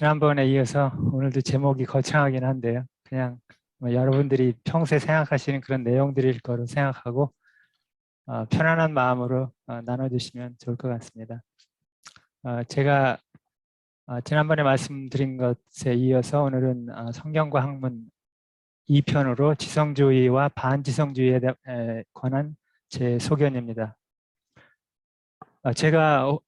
지난번에 이어서 오늘도 제목이 거창하긴 한데요. 그냥 여러분들이 평소에 생각하시는 그런 내용들일 거로 생각하고 편안한 마음으로 나눠주시면 좋을 것 같습니다. 제가 지난번에 말씀드린 것에 이어서 오늘은 성경과 학문 2편으로 지성주의와 반지성주의에 관한 제 소견입니다. 제가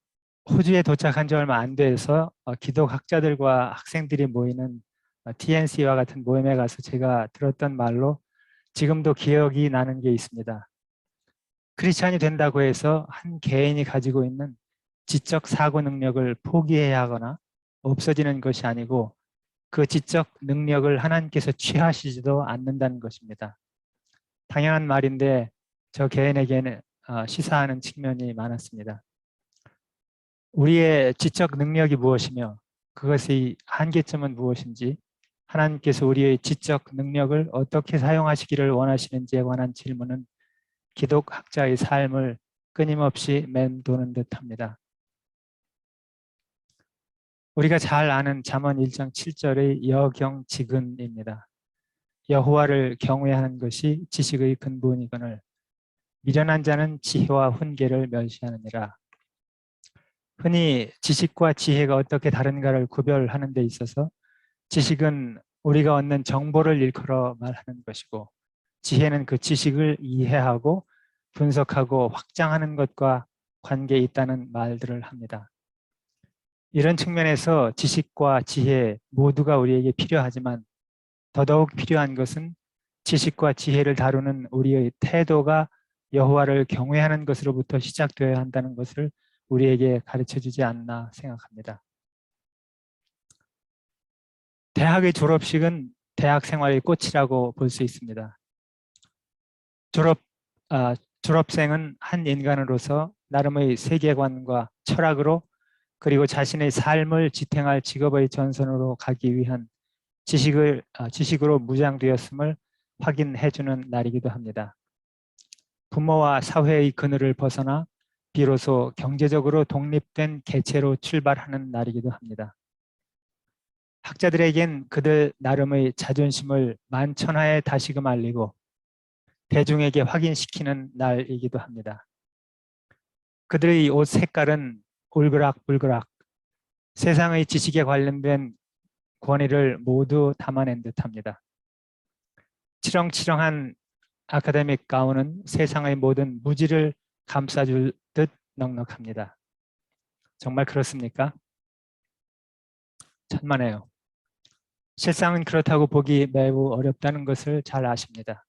호주에 도착한 지 얼마 안 돼서 기독학자들과 학생들이 모이는 TNC와 같은 모임에 가서 제가 들었던 말로 지금도 기억이 나는 게 있습니다. 크리스찬이 된다고 해서 한 개인이 가지고 있는 지적 사고 능력을 포기해야 하거나 없어지는 것이 아니고 그 지적 능력을 하나님께서 취하시지도 않는다는 것입니다. 당연한 말인데 저 개인에게는 시사하는 측면이 많았습니다. 우리의 지적 능력이 무엇이며 그것의 한계점은 무엇인지, 하나님께서 우리의 지적 능력을 어떻게 사용하시기를 원하시는지에 관한 질문은 기독학자의 삶을 끊임없이 맴도는 듯합니다. 우리가 잘 아는 잠언 1장 7절의 여경지근입니다. 여호와를 경외하는 것이 지식의 근본이거늘 미련한 자는 지혜와 훈계를 멸시하느니라. 흔히 지식과 지혜가 어떻게 다른가를 구별하는 데 있어서 지식은 우리가 얻는 정보를 일컬어 말하는 것이고, 지혜는 그 지식을 이해하고 분석하고 확장하는 것과 관계에 있다는 말들을 합니다. 이런 측면에서 지식과 지혜 모두가 우리에게 필요하지만 더더욱 필요한 것은 지식과 지혜를 다루는 우리의 태도가 여호와를 경외하는 것으로부터 시작되어야 한다는 것을 우리에게 가르쳐주지 않나 생각합니다. 대학의 졸업식은 대학 생활의 꽃이라고 볼 수 있습니다. 졸업생은 한 인간으로서 나름의 세계관과 철학으로 그리고 자신의 삶을 지탱할 직업의 전선으로 가기 위한 지식으로 무장되었음을 확인해주는 날이기도 합니다. 부모와 사회의 그늘을 벗어나 비로소 경제적으로 독립된 개체로 출발하는 날이기도 합니다. 학자들에겐 그들 나름의 자존심을 만천하에 다시금 알리고 대중에게 확인시키는 날이기도 합니다. 그들의 옷 색깔은 울그락불그락 세상의 지식에 관련된 권위를 모두 담아낸 듯합니다. 치렁치렁한 아카데믹 가운은 세상의 모든 무지를 감싸줄 듯 넉넉합니다. 정말 그렇습니까? 천만에요. 실상은 그렇다고 보기 매우 어렵다는 것을 잘 아십니다.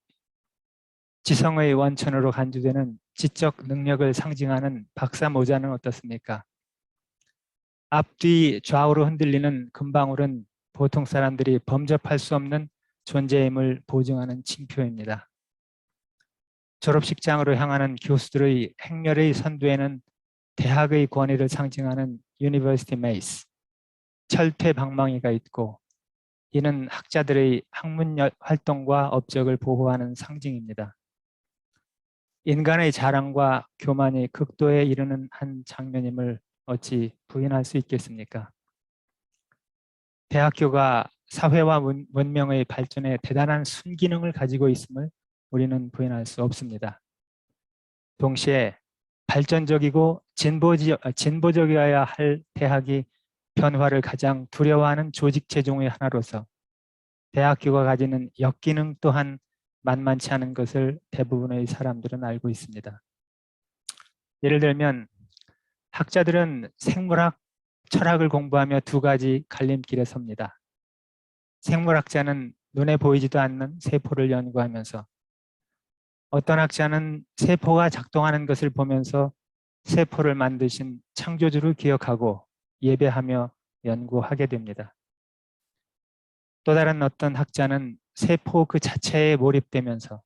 지성의 원천으로 간주되는 지적 능력을 상징하는 박사 모자는 어떻습니까? 앞뒤 좌우로 흔들리는 금방울은 보통 사람들이 범접할 수 없는 존재임을 보증하는 징표입니다. 졸업식장으로 향하는 교수들의 행렬의 선두에는 대학의 권위를 상징하는 유니버시티 메이스, 철퇴방망이가 있고, 이는 학자들의 학문 활동과 업적을 보호하는 상징입니다. 인간의 자랑과 교만이 극도에 이르는 한 장면임을 어찌 부인할 수 있겠습니까? 대학교가 사회와文명의 발전에 대단한 순기능을 가지고 있음을 우리는 부인할 수 없습니다. 동시에 발전적이고 진보적이어야 할 대학이 변화를 가장 두려워하는 조직체 중의 하나로서 대학교가 가지는 역기능 또한 만만치 않은 것을 대부분의 사람들은 알고 있습니다. 예를 들면 학자들은 생물학, 철학을 공부하며 두 가지 갈림길에 섭니다. 생물학자는 눈에 보이지도 않는 세포를 연구하면서, 어떤 학자는 세포가 작동하는 것을 보면서 세포를 만드신 창조주를 기억하고 예배하며 연구하게 됩니다. 또 다른 어떤 학자는 세포 그 자체에 몰입되면서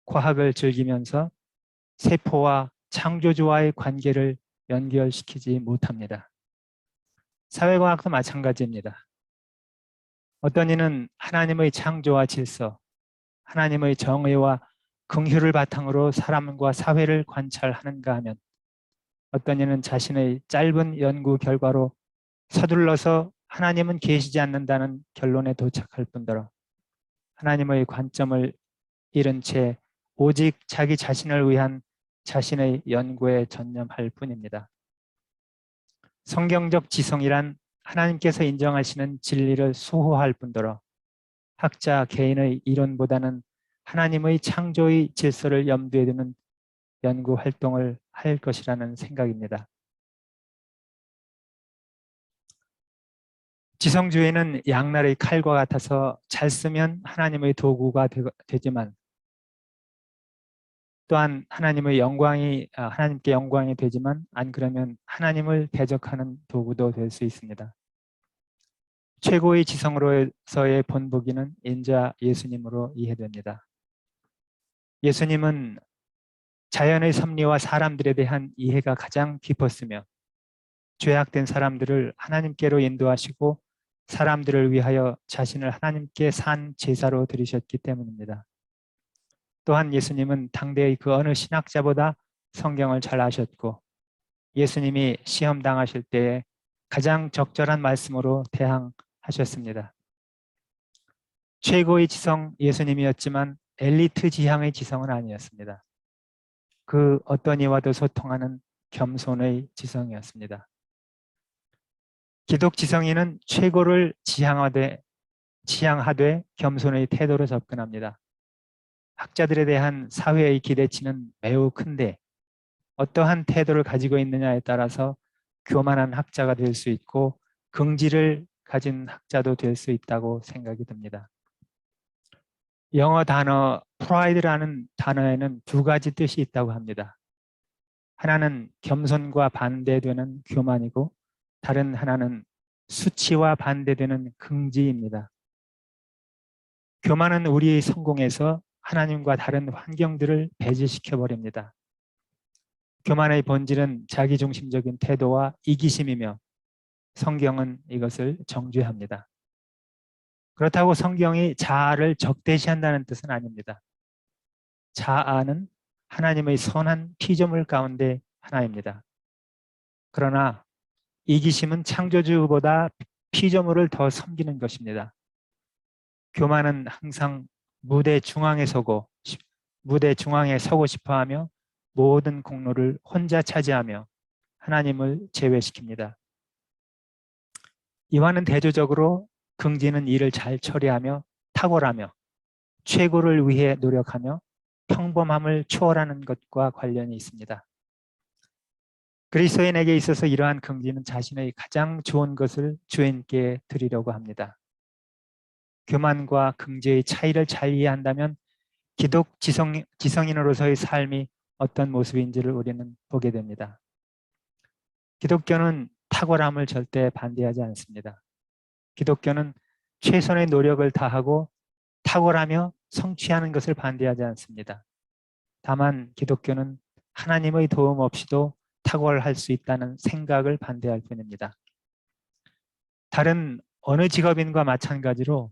과학을 즐기면서 세포와 창조주와의 관계를 연결시키지 못합니다. 사회과학도 마찬가지입니다. 어떤 이는 하나님의 창조와 질서, 하나님의 정의와 긍휼을 바탕으로 사람과 사회를 관찰하는가 하면, 어떤 이는 자신의 짧은 연구 결과로 서둘러서 하나님은 계시지 않는다는 결론에 도착할 뿐더러 하나님의 관점을 잃은 채 오직 자기 자신을 위한 자신의 연구에 전념할 뿐입니다. 성경적 지성이란 하나님께서 인정하시는 진리를 수호할 뿐더러 학자 개인의 이론보다는 하나님의 창조의 질서를 염두에 두는 연구 활동을 할 것이라는 생각입니다. 지성주의는 양날의 칼과 같아서 잘 쓰면 하나님의 도구가 되지만 또한 하나님께 영광이 되지만 안 그러면 하나님을 대적하는 도구도 될 수 있습니다. 최고의 지성으로서의 본보기는 인자 예수님으로 이해됩니다. 예수님은 자연의 섭리와 사람들에 대한 이해가 가장 깊었으며 죄악된 사람들을 하나님께로 인도하시고 사람들을 위하여 자신을 하나님께 산 제사로 드리셨기 때문입니다. 또한 예수님은 당대의 그 어느 신학자보다 성경을 잘 아셨고 예수님이 시험 당하실 때에 가장 적절한 말씀으로 대항하셨습니다. 최고의 지성 예수님이었지만 엘리트 지향의 지성은 아니었습니다. 그 어떤 이와도 소통하는 겸손의 지성이었습니다. 기독 지성인은 최고를 지향하되 겸손의 태도로 접근합니다. 학자들에 대한 사회의 기대치는 매우 큰데 어떠한 태도를 가지고 있느냐에 따라서 교만한 학자가 될 수 있고 긍지를 가진 학자도 될 수 있다고 생각이 듭니다. 영어 단어 pride라는 단어에는 두 가지 뜻이 있다고 합니다. 하나는 겸손과 반대되는 교만이고 다른 하나는 수치와 반대되는 긍지입니다. 교만은 우리의 성공에서 하나님과 다른 환경들을 배제시켜 버립니다. 교만의 본질은 자기중심적인 태도와 이기심이며 성경은 이것을 정죄합니다. 그렇다고 성경이 자아를 적대시한다는 뜻은 아닙니다. 자아는 하나님의 선한 피조물 가운데 하나입니다. 그러나 이기심은 창조주보다 피조물을 더 섬기는 것입니다. 교만은 항상 무대 중앙에 서고 싶어하며 모든 공로를 혼자 차지하며 하나님을 제외시킵니다. 이와는 대조적으로 긍지는 일을 잘 처리하며 탁월하며 최고를 위해 노력하며 평범함을 초월하는 것과 관련이 있습니다. 그리스도인에게 있어서 이러한 긍지는 자신의 가장 좋은 것을 주인께 드리려고 합니다. 교만과 긍지의 차이를 잘 이해한다면 기독 지성인으로서의 삶이 어떤 모습인지를 우리는 보게 됩니다. 기독교는 탁월함을 절대 반대하지 않습니다. 기독교는 최선의 노력을 다하고 탁월하며 성취하는 것을 반대하지 않습니다. 다만 기독교는 하나님의 도움 없이도 탁월할 수 있다는 생각을 반대할 뿐입니다. 다른 어느 직업인과 마찬가지로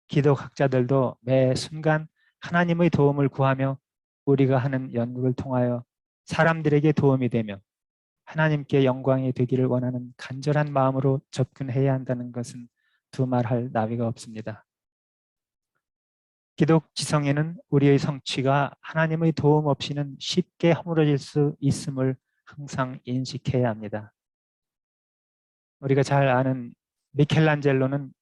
기독학자들도 매 순간 하나님의 도움을 구하며 우리가 하는 연구를 통하여 사람들에게 도움이 되며 하나님께 영광이 되기를 원하는 간절한 마음으로 접근해야 한다는 것은 두말할 나위가 없습니다. 기독 지성에는 우리의 성취가 하나님의 도움 없이는 쉽게 허물어질 수 있음을 항상 인식해야 합니다. 우리가 잘 아는 미켈란젤로는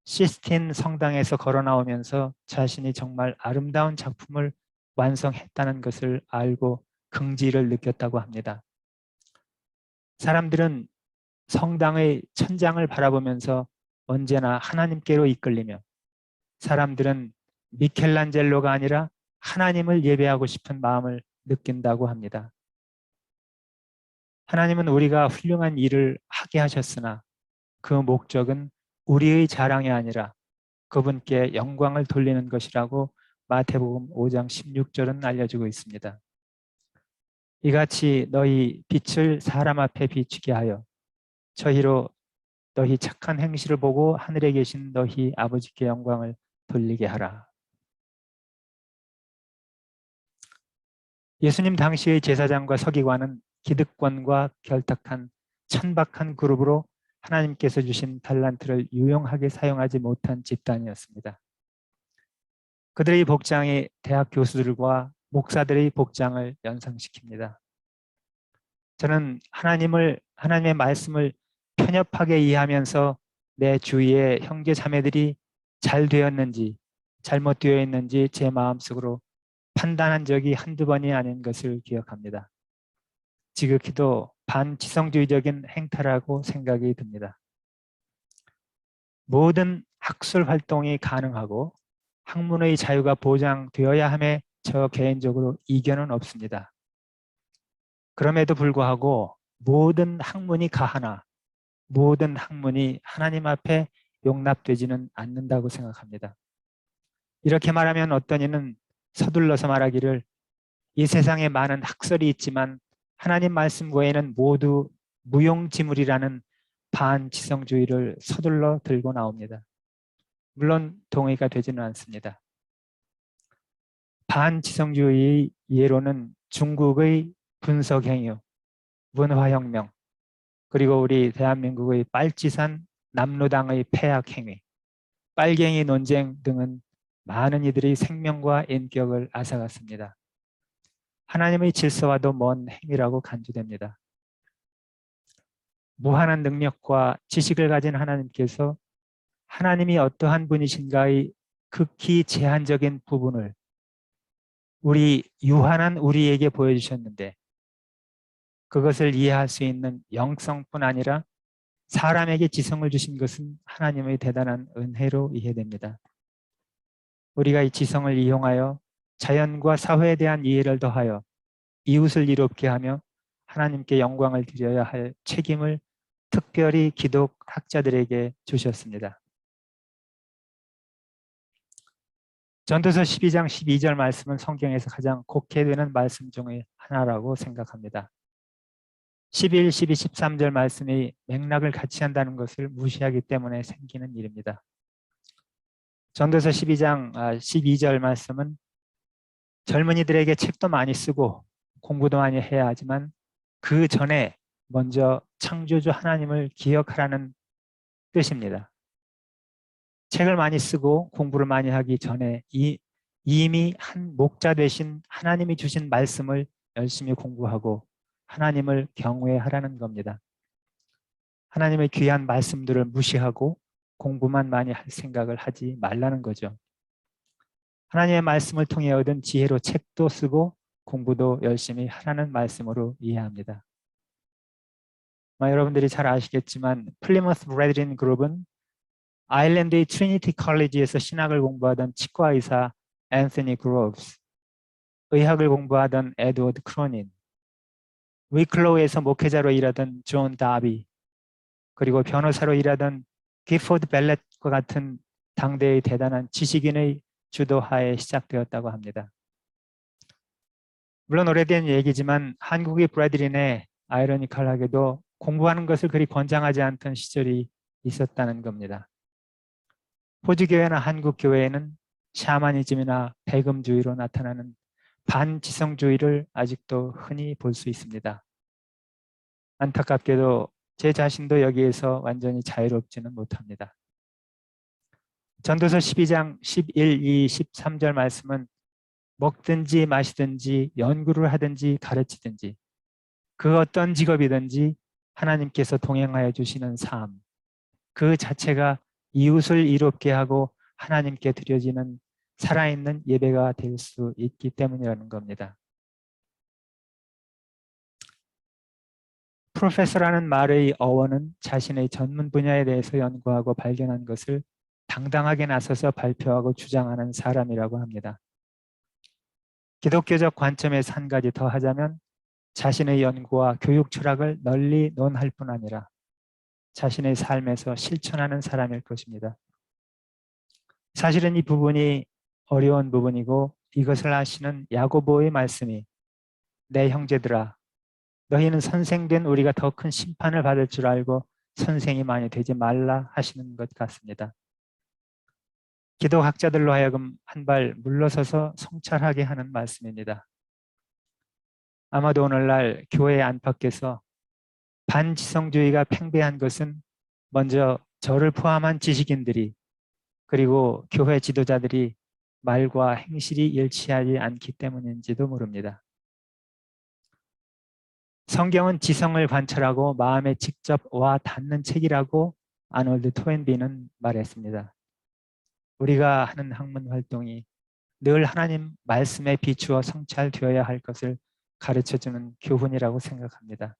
시스틴 성당에서 걸어 나오면서 자신이 정말 아름다운 작품을 완성했다는 것을 알고 긍지를 느꼈다고 합니다. 사람들은 성당의 천장을 바라보면서 언제나 하나님께로 이끌리며 사람들은 미켈란젤로가 아니라 하나님을 예배하고 싶은 마음을 느낀다고 합니다. 하나님은 우리가 훌륭한 일을 하게 하셨으나 그 목적은 우리의 자랑이 아니라 그분께 영광을 돌리는 것이라고 마태복음 5장 16절은 알려주고 있습니다. 이같이 너희 빛을 사람 앞에 비추게 하여 저희로 너희 착한 행실을 보고 하늘에 계신 너희 아버지께 영광을 돌리게 하라. 예수님 당시의 제사장과 서기관은 기득권과 결탁한 천박한 그룹으로 하나님께서 주신 달란트를 유용하게 사용하지 못한 집단이었습니다. 그들의 복장이 대학 교수들과 목사들의 복장을 연상시킵니다. 저는 하나님의 말씀을 편협하게 이해하면서 내 주위의 형제 자매들이 잘 되었는지 잘못되어 있는지 제 마음속으로 판단한 적이 한두 번이 아닌 것을 기억합니다. 지극히도 반지성주의적인 행태라고 생각이 듭니다. 모든 학술 활동이 가능하고 학문의 자유가 보장되어야 함에 저 개인적으로 이견은 없습니다. 그럼에도 불구하고 모든 학문이 가하나 모든 학문이 하나님 앞에 용납되지는 않는다고 생각합니다. 이렇게 말하면 어떤 이는 서둘러서 말하기를 이 세상에 많은 학설이 있지만 하나님 말씀 외에는 모두 무용지물이라는 반지성주의를 서둘러 들고 나옵니다. 물론 동의가 되지는 않습니다. 반지성주의의 예로는 중국의 분석행위, 문화혁명, 그리고 우리 대한민국의 빨치산 남로당의 폐악행위, 빨갱이 논쟁 등은 많은 이들의 생명과 인격을 앗아갔습니다. 하나님의 질서와도 먼 행위라고 간주됩니다. 무한한 능력과 지식을 가진 하나님께서 하나님이 어떠한 분이신가의 극히 제한적인 부분을 유한한 우리에게 보여주셨는데 그것을 이해할 수 있는 영성뿐 아니라 사람에게 지성을 주신 것은 하나님의 대단한 은혜로 이해됩니다. 우리가 이 지성을 이용하여 자연과 사회에 대한 이해를 더하여 이웃을 이롭게 하며 하나님께 영광을 드려야 할 책임을 특별히 기독 학자들에게 주셨습니다. 전도서 12장 12절 말씀은 성경에서 가장 곡해되는 말씀 중의 하나라고 생각합니다. 11, 12, 13절 말씀이 맥락을 같이 한다는 것을 무시하기 때문에 생기는 일입니다. 전도서 12장 12절 말씀은 젊은이들에게 책도 많이 쓰고 공부도 많이 해야 하지만 그 전에 먼저 창조주 하나님을 기억하라는 뜻입니다. 책을 많이 쓰고 공부를 많이 하기 전에 이미 한 목자 되신 하나님이 주신 말씀을 열심히 공부하고 하나님을 경외하라는 겁니다. 하나님의 귀한 말씀들을 무시하고 공부만 많이 할 생각을 하지 말라는 거죠. 하나님의 말씀을 통해 얻은 지혜로 책도 쓰고 공부도 열심히 하라는 말씀으로 이해합니다. 여러분들이 잘 아시겠지만 플리머스 브레드린 그룹은 아일랜드의 트리니티 컬리지에서 신학을 공부하던 치과의사 앤서니 그로브스, 의학을 공부하던 에드워드 크로닌, 위클로우에서 목회자로 일하던 존 다비, 그리고 변호사로 일하던 기포드 벨렛과 같은 당대의 대단한 지식인의 주도하에 시작되었다고 합니다. 물론 오래된 얘기지만 한국의 브래드린에 아이러니컬하게도 공부하는 것을 그리 권장하지 않던 시절이 있었다는 겁니다. 호주교회나 한국교회에는 샤머니즘이나 배금주의로 나타나는 반지성주의를 아직도 흔히 볼 수 있습니다. 안타깝게도 제 자신도 여기에서 완전히 자유롭지는 못합니다. 전도서 12장 11, 2, 13절 말씀은 먹든지 마시든지 연구를 하든지 가르치든지 그 어떤 직업이든지 하나님께서 동행하여 주시는 삶, 그 자체가 이웃을 이롭게 하고 하나님께 드려지는 살아있는 예배가 될 수 있기 때문이라는 겁니다. 프로페서라는 말의 어원은 자신의 전문 분야에 대해서 연구하고 발견한 것을 당당하게 나서서 발표하고 주장하는 사람이라고 합니다. 기독교적 관점에서 한 가지 더 하자면 자신의 연구와 교육 철학을 널리 논할 뿐 아니라 자신의 삶에서 실천하는 사람일 것입니다. 사실은 이 부분이 어려운 부분이고 이것을 아시는 야고보의 말씀이 내 형제들아 너희는 선생된 우리가 더 큰 심판을 받을 줄 알고 선생이 많이 되지 말라 하시는 것 같습니다. 기독학자들로 하여금 한 발 물러서서 성찰하게 하는 말씀입니다. 아마도 오늘날 교회 안팎에서 반지성주의가 팽배한 것은 먼저 저를 포함한 지식인들이 그리고 교회 지도자들이 말과 행실이 일치하지 않기 때문인지도 모릅니다. 성경은 지성을 관찰하고 마음에 직접 와 닿는 책이라고 아놀드 토인비는 말했습니다. 우리가 하는 학문 활동이 늘 하나님 말씀에 비추어 성찰되어야 할 것을 가르쳐주는 교훈이라고 생각합니다.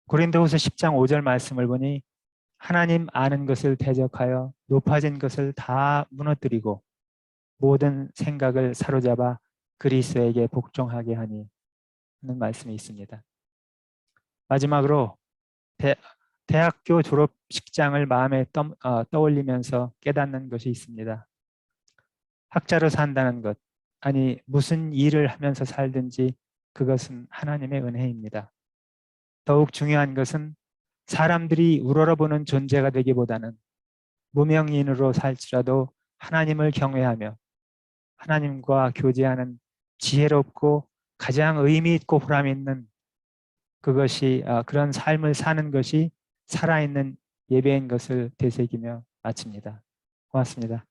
고린도후서 10장 5절 말씀을 보니 하나님 아는 것을 대적하여 높아진 것을 다 무너뜨리고 모든 생각을 사로잡아 그리스도에게 복종하게 하니 하는 말씀이 있습니다. 마지막으로 대학교 졸업식장을 마음에 떠올리면서 깨닫는 것이 있습니다. 학자로 산다는 것, 아니 무슨 일을 하면서 살든지 그것은 하나님의 은혜입니다. 더욱 중요한 것은 사람들이 우러러보는 존재가 되기보다는 무명인으로 살지라도 하나님을 경외하며 하나님과 교제하는 지혜롭고 가장 의미 있고 보람 있는 그것이 그런 삶을 사는 것이 살아있는 예배인 것을 되새기며 마칩니다. 고맙습니다.